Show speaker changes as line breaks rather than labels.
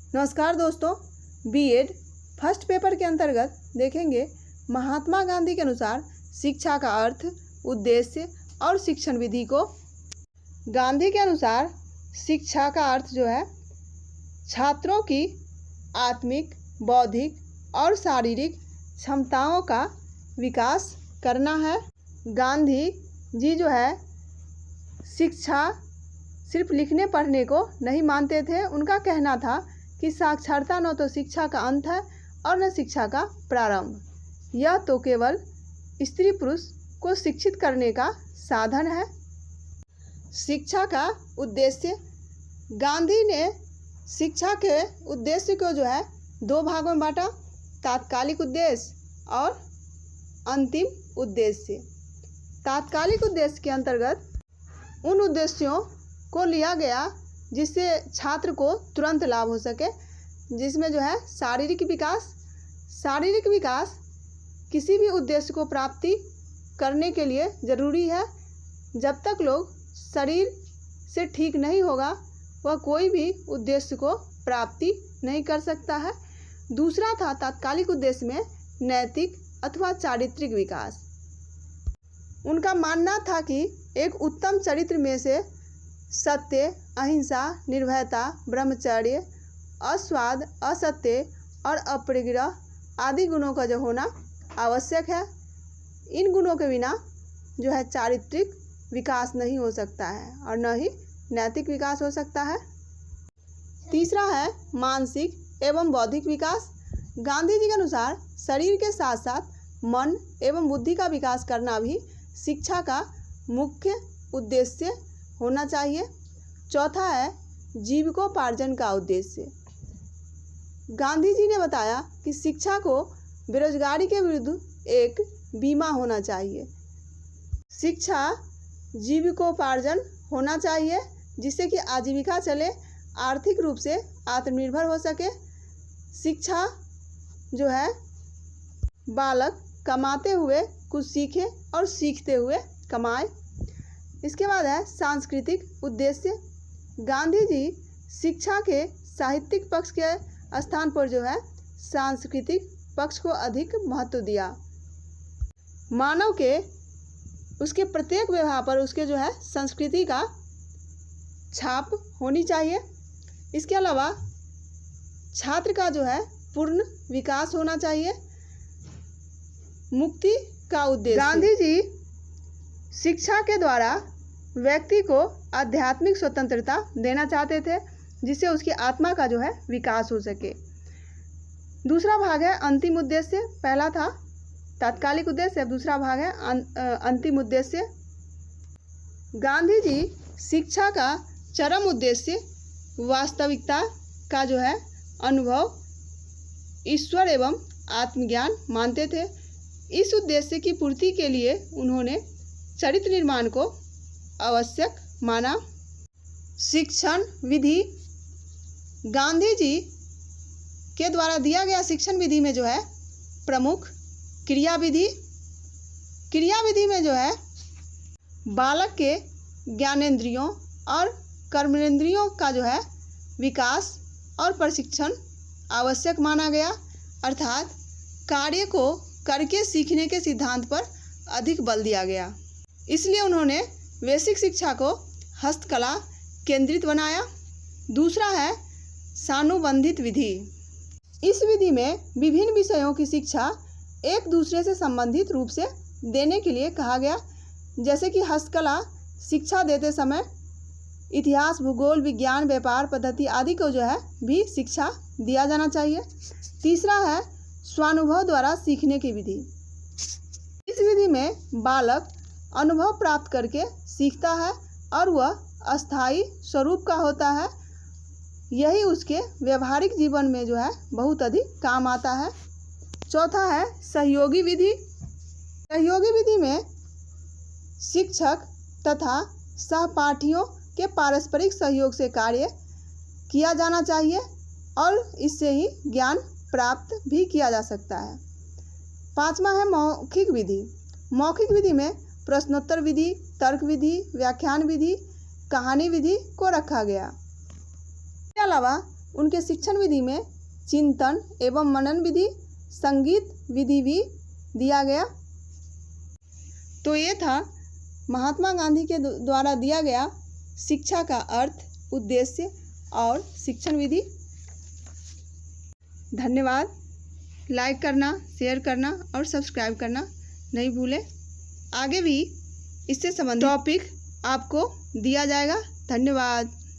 नमस्कार दोस्तों, BEd first paper के अंतर्गत देखेंगे महात्मा गांधी के अनुसार शिक्षा का अर्थ, उद्देश्य और शिक्षण विधि को। गांधी के अनुसार शिक्षा का अर्थ जो है छात्रों की आत्मिक, बौद्धिक और शारीरिक क्षमताओं का विकास करना है। गांधी जी जो है शिक्षा सिर्फ लिखने पढ़ने को नहीं मानते थे। उनका कहना था कि साक्षरता न तो शिक्षा का अंत है और न शिक्षा का प्रारंभ, यह तो केवल स्त्री पुरुष को शिक्षित करने का साधन है। शिक्षा का उद्देश्य, गांधी ने शिक्षा के उद्देश्य को जो है दो भागों में बांटा, तात्कालिक उद्देश्य और अंतिम उद्देश्य। तात्कालिक उद्देश्य के अंतर्गत उन उद्देश्यों को लिया गया जिससे छात्र को तुरंत लाभ हो सके, जिसमें जो है शारीरिक विकास किसी भी उद्देश्य को प्राप्ति करने के लिए ज़रूरी है। जब तक लोग शरीर से ठीक नहीं होगा वह कोई भी उद्देश्य को प्राप्ति नहीं कर सकता है। दूसरा था तात्कालिक उद्देश्य में नैतिक अथवा चारित्रिक विकास। उनका मानना था कि एक उत्तम चरित्र में से सत्य, अहिंसा, निर्भयता, ब्रह्मचर्य, अस्वाद, असत्य और अपरिग्रह आदि गुणों का जो होना आवश्यक है। इन गुणों के बिना जो है चारित्रिक विकास नहीं हो सकता है और न ही नैतिक विकास हो सकता है। तीसरा है मानसिक एवं बौद्धिक विकास। गांधी जी के अनुसार शरीर के साथ साथ मन एवं बुद्धि का विकास करना भी शिक्षा का मुख्य उद्देश्य होना चाहिए। चौथा है जीविकोपार्जन का उद्देश्य। गांधी जी ने बताया कि शिक्षा को बेरोजगारी के विरुद्ध एक बीमा होना चाहिए। शिक्षा जीविकोपार्जन होना चाहिए जिससे कि आजीविका चले, आर्थिक रूप से आत्मनिर्भर हो सके। शिक्षा जो है बालक कमाते हुए कुछ सीखे और सीखते हुए कमाए। इसके बाद है सांस्कृतिक उद्देश्य। गांधी जी शिक्षा के साहित्यिक पक्ष के स्थान पर जो है सांस्कृतिक पक्ष को अधिक महत्व दिया। मानव के उसके प्रत्येक व्यवहार पर उसके जो है संस्कृति का छाप होनी चाहिए। इसके अलावा छात्र का जो है पूर्ण विकास होना चाहिए। मुक्ति का उद्देश्य, गांधी जी शिक्षा के द्वारा व्यक्ति को आध्यात्मिक स्वतंत्रता देना चाहते थे जिससे उसकी आत्मा का जो है विकास हो सके। दूसरा भाग है अंतिम उद्देश्य। पहला था तात्कालिक उद्देश्य, दूसरा भाग है अंतिम उद्देश्य। गांधी जी शिक्षा का चरम उद्देश्य वास्तविकता का जो है अनुभव, ईश्वर एवं आत्मज्ञान मानते थे। इस उद्देश्य की पूर्ति के लिए उन्होंने चरित्र निर्माण को आवश्यक माना। शिक्षण विधि, गांधी जी के द्वारा दिया गया शिक्षण विधि में जो है प्रमुख क्रिया विधि में जो है बालक के ज्ञानेंद्रियों और कर्मेंद्रियों का जो है विकास और प्रशिक्षण आवश्यक माना गया, अर्थात कार्य को करके सीखने के सिद्धांत पर अधिक बल दिया गया। इसलिए उन्होंने बेसिक शिक्षा को हस्तकला केंद्रित बनाया। दूसरा है सानुबंधित विधि। इस विधि में विभिन्न विषयों की शिक्षा एक दूसरे से संबंधित रूप से देने के लिए कहा गया। जैसे कि हस्तकला शिक्षा देते समय इतिहास, भूगोल, विज्ञान, व्यापार पद्धति आदि को जो है भी शिक्षा दिया जाना चाहिए। तीसरा है स्वानुभव द्वारा सीखने की विधि। इस विधि में बालक अनुभव प्राप्त करके सीखता है और वह अस्थायी स्वरूप का होता है। यही उसके व्यवहारिक जीवन में जो है बहुत अधिक काम आता है। चौथा है सहयोगी विधि। सहयोगी विधि में शिक्षक तथा सहपाठियों के पारस्परिक सहयोग से कार्य किया जाना चाहिए और इससे ही ज्ञान प्राप्त भी किया जा सकता है। पांचवा है मौखिक विधि। मौखिक विधि में प्रश्नोत्तर विधि, तर्क विधि, व्याख्यान विधि, कहानी विधि को रखा गया। इसके अलावा उनके शिक्षण विधि में चिंतन एवं मनन विधि, संगीत विधि भी दिया गया। तो ये था महात्मा गांधी के द्वारा दिया गया शिक्षा का अर्थ, उद्देश्य और शिक्षण विधि। धन्यवाद। लाइक करना, शेयर करना और सब्सक्राइब करना नहीं भूलें। आगे भी इससे संबंधित टॉपिक आपको दिया जाएगा। धन्यवाद।